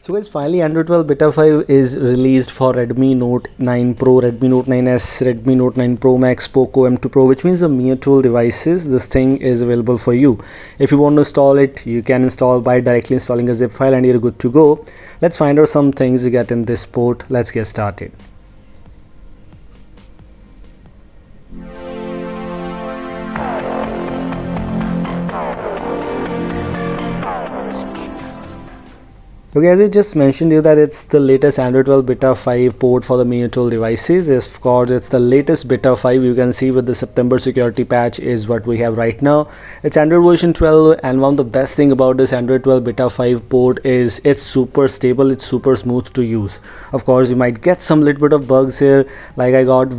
So guys, finally Android 12 Beta 5 is released for Redmi Note 9 Pro, Redmi Note 9S, Redmi Note 9 Pro Max, Poco M2 Pro, which means the Mia tool devices. This thing is available for you. If you want to install it, you can install by directly installing a zip file and you're good to go. Let's find out some things you get in this port. Let's get started. Okay, as I just mentioned you that it's the latest Android 12 Beta 5 port for the Mia tool devices. Of course, it's the latest Beta 5. You can see with the September security patch is what we have right now. It's Android version 12, and one of the best thing about this Android 12 Beta 5 port is it's super stable, it's super smooth to use. Of course, you might get some little bit of bugs here, like I got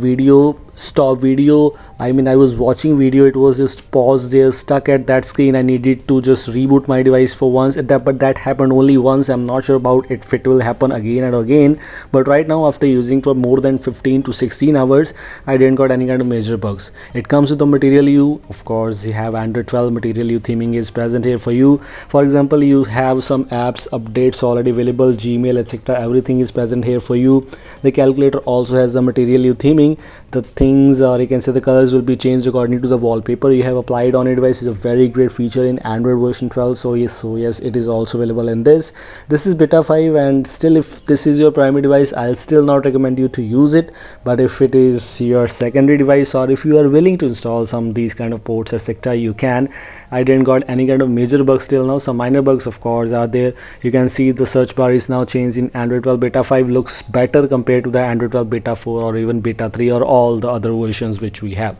stop video. I was watching video, it was just paused there, stuck at that screen. I needed to just reboot my device for once, but that happened only once. I'm not sure about if it will happen again and again, but right now after using for more than 15 to 16 hours, I didn't got any kind of major bugs. It comes with the Material You. Of course, you have Android 12 Material You theming is present here for you. For example, you have some apps updates already available, Gmail, etc. Everything is present here for you. The calculator also has the Material You theming. The things, or you can say the colors, will be changed according to the wallpaper you have applied on your device. Is a very great feature in Android version 12. So yes, it is also available in this. This is Beta 5, and still, if this is your primary device, I'll still not recommend you to use it. But if it is your secondary device, or if you are willing to install some of these kind of ports, etc., you can. I didn't got any kind of major bugs till now. Some minor bugs, of course, are there. You can see the search bar is now changed in Android 12 Beta 5. Looks better compared to the Android 12 Beta 4 or even Beta 3 or all the other versions which we have.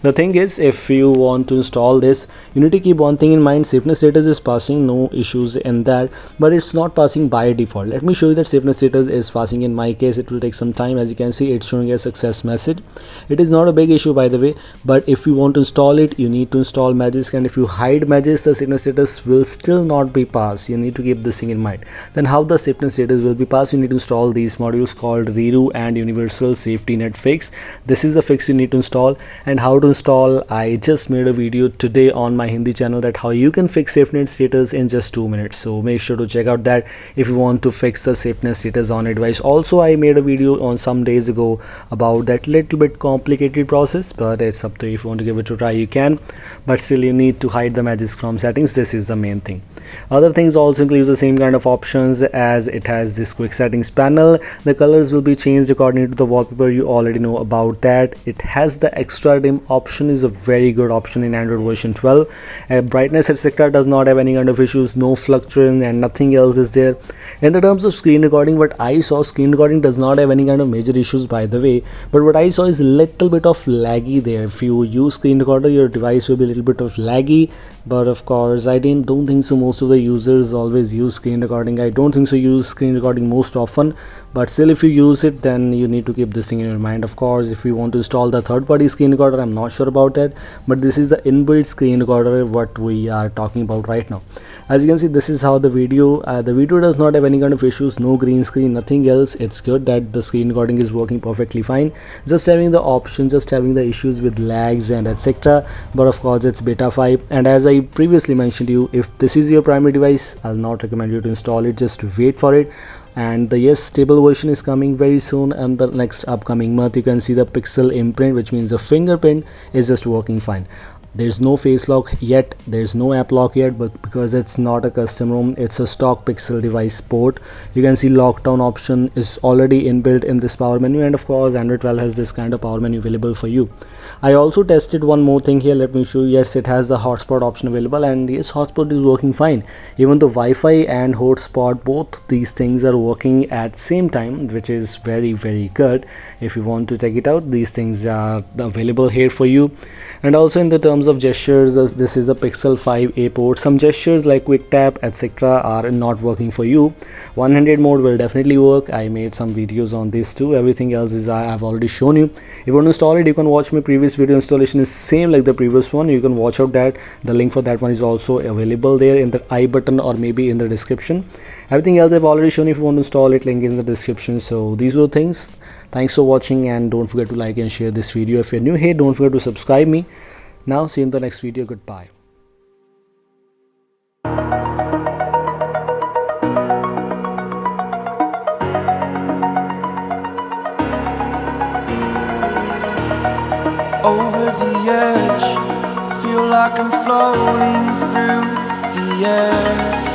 The thing is, if you want to install this, you need to keep one thing in mind. Safety status is passing, no issues in that, but it's not passing by default. Let me show you that safety status is passing. In my case, it will take some time. As you can see, it's showing a success message. It is not a big issue, by the way, but if you want to install it, you need to install Magisk, and if you hide Magisk, the safety status will still not be passed. You need to keep this thing in mind. Then how the safety status will be passed? You need to install these modules called Reru and Universal Safety Net Fix. This is the fix you need to install. And how to install, I just made a video today on my Hindi channel that how you can fix SafetyNet status in just 2 minutes. So make sure to check out that if you want to fix the SafetyNet status on your device. Also, I made a video on some days ago about that little bit complicated process, but it's up to you. If you want to give it a try, you can, but still you need to hide the Magisk from settings. This is the main thing. Other things also includes the same kind of options, as it has this quick settings panel. The colors will be changed according to the wallpaper. You already know about that. It has the extra dim option, is a very good option in Android version 12. Brightness, etc., does not have any kind of issues, no fluctuation, and nothing else is there. In the terms of screen recording, what I saw, screen recording does not have any kind of major issues, by the way, but what I saw is a little bit of laggy there. If you use screen recorder, your device will be a little bit of laggy, but of course I don't think so. Most of the users always use screen recording. I don't think so use screen recording most often, but still, if you use it, then you need to keep this thing in your mind. Of course, if you want to install the third-party screen recorder, I'm not sure about that, but this is the inbuilt screen recorder what we are talking about right now. As you can see, this is how the video does not have any kind of issues, no green screen, nothing else. It's good that the screen recording is working perfectly fine. Just having the options, just having the issues with lags and etc. But of course, it's Beta 5, and as I previously mentioned to you, if this is your primary device, I'll not recommend you to install it. Just wait for it. And the stable version is coming very soon, and the next upcoming month. You can see the pixel imprint, which means the fingerprint is just working fine. There's no face lock yet, there's no app lock yet, but because it's not a custom ROM, it's a stock Pixel device port. You can see lockdown option is already inbuilt in this power menu, and of course Android 12 has this kind of power menu available for you. I also tested one more thing here. Let me show you. Yes, it has the hotspot option available, and yes, hotspot is working fine. Even the Wi-Fi and hotspot, both these things are working at same time, which is very good. If you want to check it out, these things are available here for you. And also in the terms of gestures, this is a Pixel 5a port. Some gestures like quick tap, etc., are not working for you. One-handed mode will definitely work. I made some videos on this too. Everything else is I've already shown you. If you want to install it, you can watch my previous video. Installation is same like the previous one. You can watch out that. The link for that one is also available there in the I button or maybe in the description. Everything else I've already shown. If you want to install it, link is in the description. So these were things. Thanks for watching, and don't forget to like and share this video. If you're new here, don't forget to subscribe me. Now see you in the next video. Goodbye. like I'm floating through the air.